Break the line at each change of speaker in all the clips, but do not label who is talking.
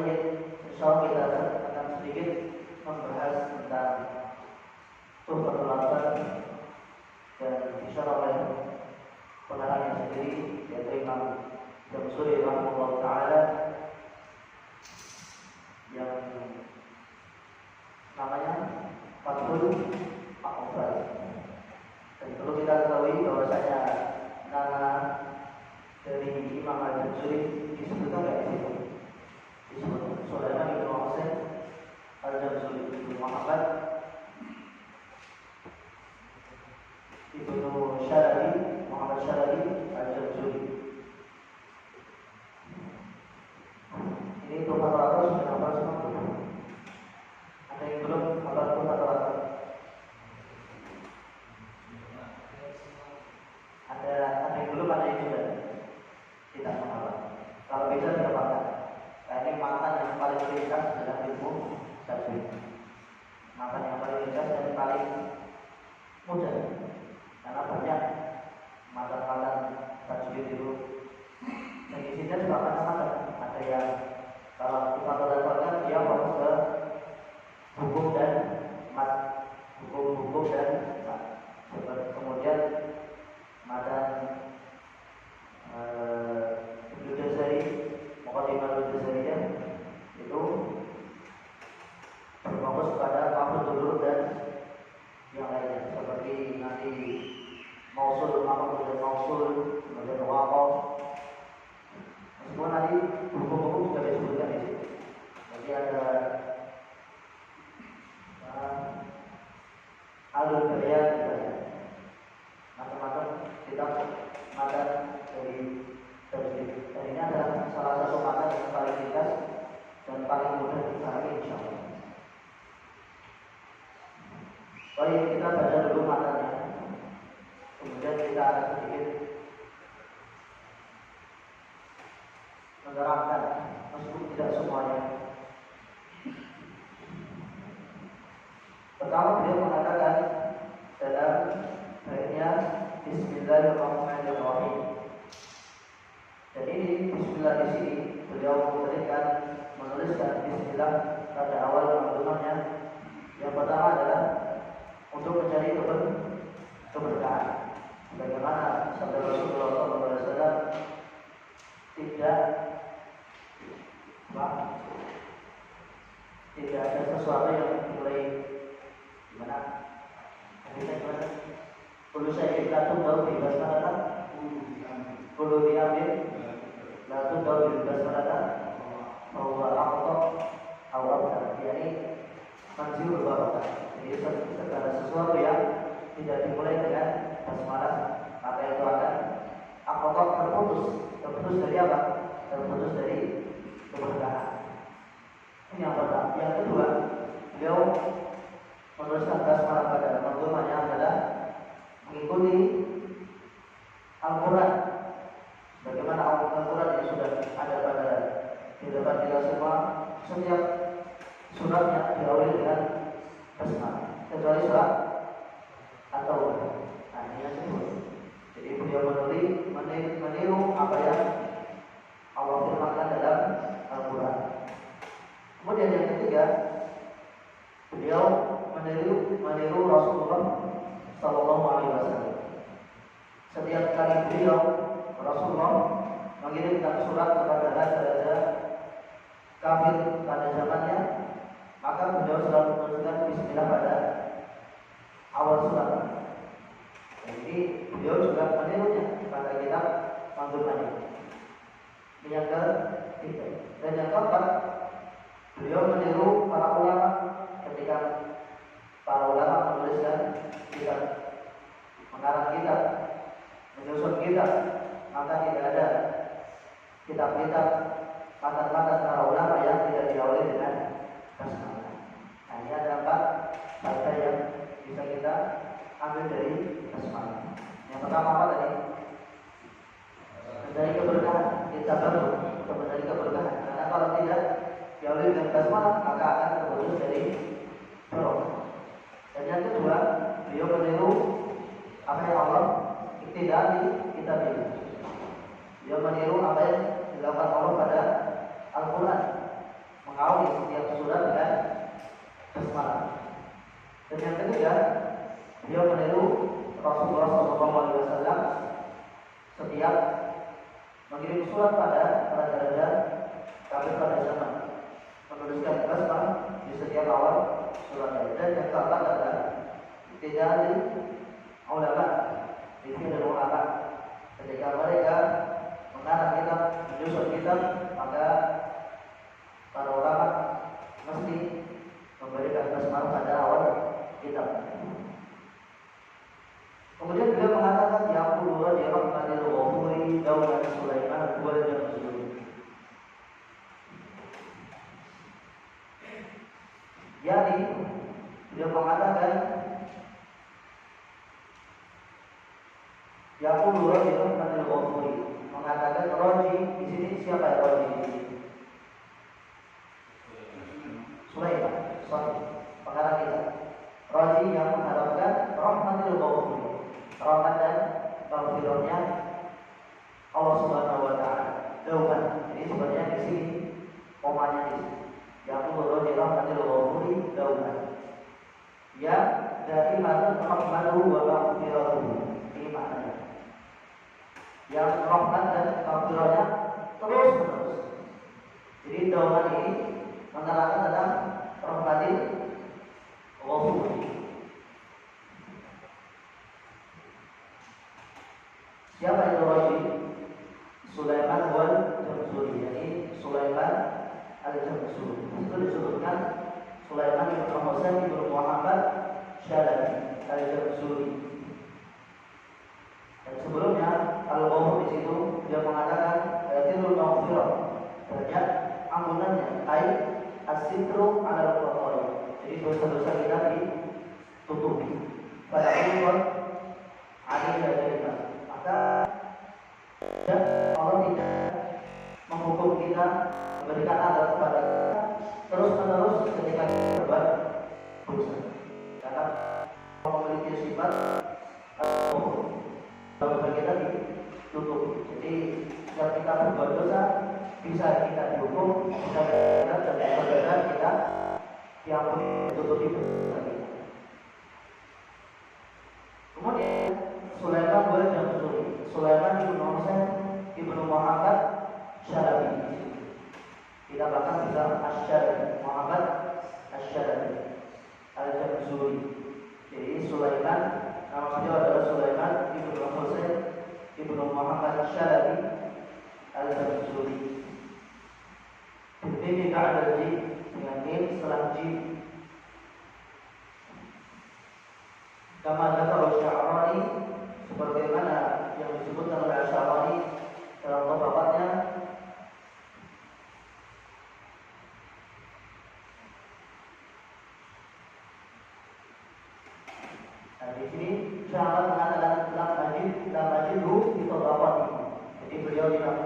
Baik, insyaallah kita akan sedikit membahas tentang Tuhfatul Athar dan disyarah oleh pengarangnya sendiri, yaitu Imam Jamsuri rahimahullah taala, yang namanya Fathul Aqfal. Dan perlu kita ketahui bahwasanya nama dari Imam Al-Jamsuri disebutkan nggak di situ? Disebut Sulaiman bin Husain Al-Jamsuri bin Muhammad Ibnu Syarabi, Muhammad Syarabi Al-Jamsuri. Ini Tuhfatul Athar sudah hafal semua belum? Ada yang belum hafal Tuhfatul Athar? Ada yang belum, ada yang sudah tidak menghafal. Kalau bisa dihafalkan. Nah, ini matan yang paling ringkas adalah ilmu tajwid. Matan yang paling ringkas dan paling mudah. Karena banyak matan-matan tajwid itu yang isinya juga macam-macam. Ada yang kalau Tuhfatul Athar kan dia fokus ke hukum dan mat, hukum dan mat. Kemudian matan Ibnu Jazari, Muqaddimah Al-Jazariyah itu berfokus pada maf'ul huruf dan yang lainnya, seperti nanti mausul, maf'ul dan mausul, kemudian waqaf. Meskipun nanti hukum-hukum juga disebutkan di sini. Jadi ada alur bayan juga, macam-macam kitab matan dari tajwid. Dan ini adalah salah satu matan yang paling ringkas dan paling mudah dipahami insyaallah. Baik, kita baca dulu matanya. Kemudian kita akan sedikit menerangkan, meskipun tidak semuanya. Pertama, beliau mengatakan dalam baitnya Bismillahirrahmanirrahim. Dan ini Bismillah di sini beliau menuliskan Bismillah pada awal manzumahnya. Yang pertama adalah untuk mencari keberkahan. Bagaimana sabda Rasulullah SAW tidak ada sesuatu yang dimulai gimana? Hadisnya gimana? Kulo saya kita tahu di basmalatan, kulo diambil, lalu tahu di basmalatan, bahwa aktor awal dari manzil barakah. Jadi segala sesuatu yang tidak dimulai dengan basmalah, maka itu akan aktor terputus dari apa? Terputus dari keberkahan. Ini yang pertama. Yang kedua, beliau menuliskan basmalah pada manzumahnya adalah mengikuti Al-Quran. Bagaimana Al-Quran yang sudah ada pada di depan kita semua, setiap suratnya diawali dengan basmalah, kecuali surat atau ini yang kedua. Jadi beliau meniru apa yang Allah firmankan dalam Al-Quran. Kemudian yang ketiga, beliau meniru Rasulullah Sallallahu Alaihi Wasallam. Setiap kali beliau Rasulullah mengirimkan surat kepada raja-raja kafir pada zamannya, maka beliau selalu menuliskan Bismillah pada awal surat. Jadi beliau juga menirunya pada kitab manzumahnya. Ini yang ketiga. Dan yang keempat, beliau meniru para ulama ketika para ulama menuliskan kitab, mengarang kitab, menyusun kitab, maka tidak ada kitab-kitab matan-matan para ulama yang tidak diawali dengan basmalah. Nah, ini ada 4 faedah yang bisa kita ambil dari basmalah. Yang pertama apa tadi? Dari keberkahan. Kita baru dari keberkahan. Karena kalau tidak diawali dengan basmalah, maka akan terputus dari barokah. Dan yang kedua, beliau meniru apa yang Allah iktidai kita ini. Beliau meniru apa yang dilakukan Allah pada Al-Quran. ketiga, beliau meniru Rasulullah SAW setiap mengirim surat pada raja-raja kafir pada zaman, menuliskan basmah di setiap awal suratnya. Dan yang keempat adalah tidak ulama, dipilih ulama. Ketika mereka mengarang kitab, menyusun kitab, maka para ulama mesti memberikan basmalah pada awal kitab. Kemudian beliau mengatakan yaqulu di rahmatil ghafuri daulat Sulaiman wal Jamzuri. Jadi beliau mengatakan yaqulu di rahmatil ghafuri, mengatakan Raji di sini siapa ya Raji? Sulaiman, pengarang kitab. Raji yang mengharapkan rahmatil ghafuri, rahmat dan maghfirahnya Allah Subhanahu wa taala. Dauman. Jadi sebenarnya di sini komanya di sini. Yaqulu di rahmatil ghafuri dauman. Ya dari mana rahmatuhu wa maghfiratuhu. Ini maknanya. Yang rahmat dan maghfirahnya terus menerus. Jadi dauman ini menerangkan tentang rahmatil ghafuri. Siapa itu Raji? Sulaiman wal Jamzuri, yakni Sulaiman al-Jamzuri. Itu disebutkan Sulaiman ibn Husain ibn Muhammad Syalabi al-Jamzuri. Dan sebelumnya al-Ghafur di situ dia mengatakan yatirul maghfirah, banyak ampunannya, ai as-sitru 'ala al-khataya. Jadi dosa-dosa kita ditutupi. Pada Allah adil dan maka Allah tidak menghukum kita, memberikan adab kepada kita terus menerus ketika kita berbuat dosa. Karena Allah memiliki sifat bahwa kita ditutup. Jadi setiap kita berbuat dosa bisa kita dihukum, bisa kita dan kita diampuni, ditutupi dosa kita. Kemudian Sulaiman wal Jamzuri, Sulaiman ibn Husain ibn Muhammad Syalabi. Kita bahkan bisa Asy-Syalabi, Muhammad Asy-Syalabi al-Jamzuri. Jadi Sulaiman, nama beliau adalah Sulaiman ibn Husain ibn Muhammad Syalabi al-Jamzuri. Ini ba'da ji, dengan mim setelah ji. Kama dzakara Sya'rani, sebagaimana yang disebutkan oleh Sya'rani dalam tabaqatnya. Nah, di sini Sya'rani mengatakan lam majidhu fi tabaqati. Jadi beliau tidak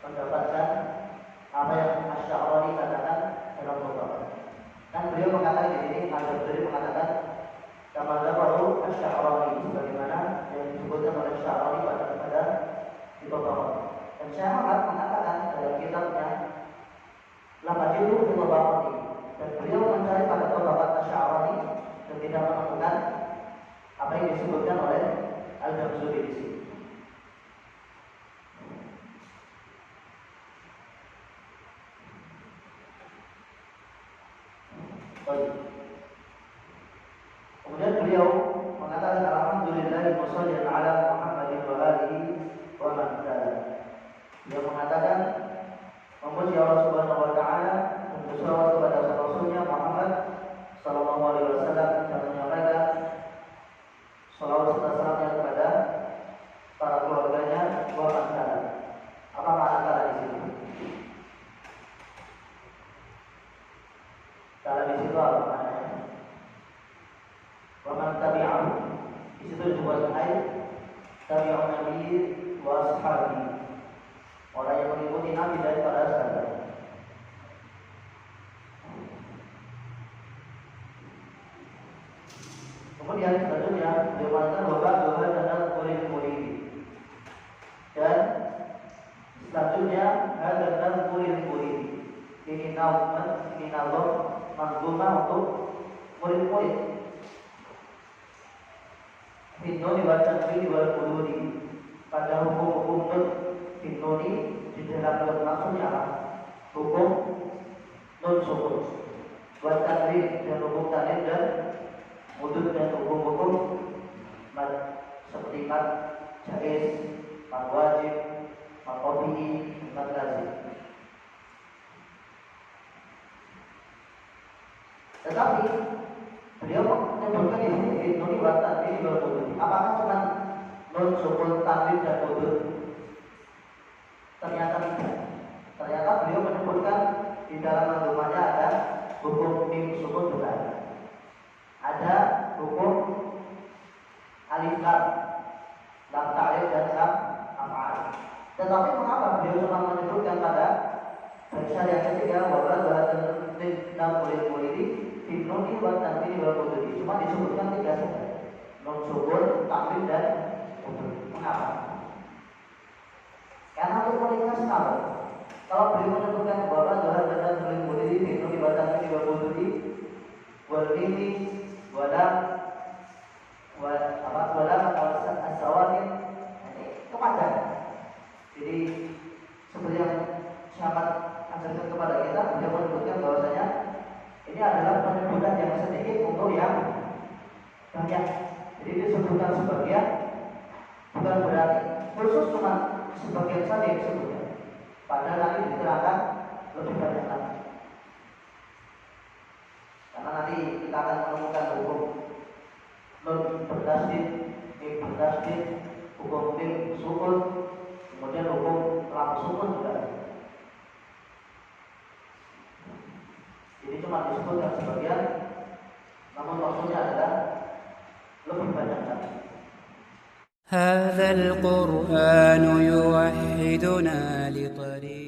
mendapatkan apa yang Sya'rani katakan dalam tabaqat. Dan beliau mengatakan di sini, beliau mengatakan kama dzakara Asy-Sya'rani, sebagaimana yang disebutkan oleh Sya'rani pada kitab. Dan Sya'rani mengatakan dalam kitabnya la majidu fi tabaqati, dan beliau mencari pada tabaqat Asy-Sya'rani dan tidak menemukan apa yang disebutkan oleh Al-Jamzuri di sini. Kemudian beliau mengatakan alhamdulillah wassallallahu ala Muhammadin wa alihi wa man tala. Beliau mengatakan memuji Allah Subhanahu wa taala dan bersalawat kepada Rasulnya Muhammad sallallahu alaihi wasallam dan menyampaikan salawat serta salamnya kepada para keluarganya wa man tala. Apa makna tala di sini? Tala di situ apa maknanya? Wa man tabi'ahu, di situ juga ayat tabi'un nabi wa ashabi, orang yang mengikuti nabi dan para sahabat. Kemudian selanjutnya beliau mengatakan bahwa adalah murid-murid, dan selanjutnya adalah murid-murid. Ini nama manzumah untuk murid-murid. tanwini wal hududi. Pada hukum-hukum nun binuni di dalam nun maksudnya apa? Hukum nun sukun. Buat tanwin dan hukum tanwin dan hudud dan hukum-hukum mad seperti mad jaiz, mad wajib, mad tabi'i, mad lazim. Tetapi beliau menyebutkan di sini binuni wa tanwini wal hudud. Apakah cuma nun sukun, tanwin dan hudud? Ternyata tidak. Ternyata beliau menyebutkan di dalam manzumannya ada hukum mim sukun juga. Ada hukum alif lam, lam ta'rif dan lam af'al. Tetapi mengapa beliau cuma menyebutkan pada bagian yang ketiga wabah bahatan dan murid-muridi binuni wa tanwini wal hudud? Cuma disebutkan tiga saja, nun sukun, tanwin dan hudud. Mengapa? Karena untuk meringkas kalau beliau menyebutkan bahwa Tuhan dan murid-murid itu dibatasi di bawah budi, walini, walam, walam asawatin, ini kepanjangan. Jadi seperti yang sahabat ajarkan kepada kita, beliau menyebutkan bahwasanya ini adalah penyebutan yang sedikit untuk yang banyak. Jadi disebutkan sebagian, bukan berarti khusus cuma sebagian saja yang disebutkan. Padahal nanti diterangkan lebih banyak lagi. Karena nanti kita akan menemukan hukum nun bertasdid, mim bertasdid, hukum mim sukun, kemudian hukum lam sukun juga. Jadi cuma disebutkan sebagian, namun maksudnya adalah lebih banyak lagi. هذا القرآن يوحدنا لطريق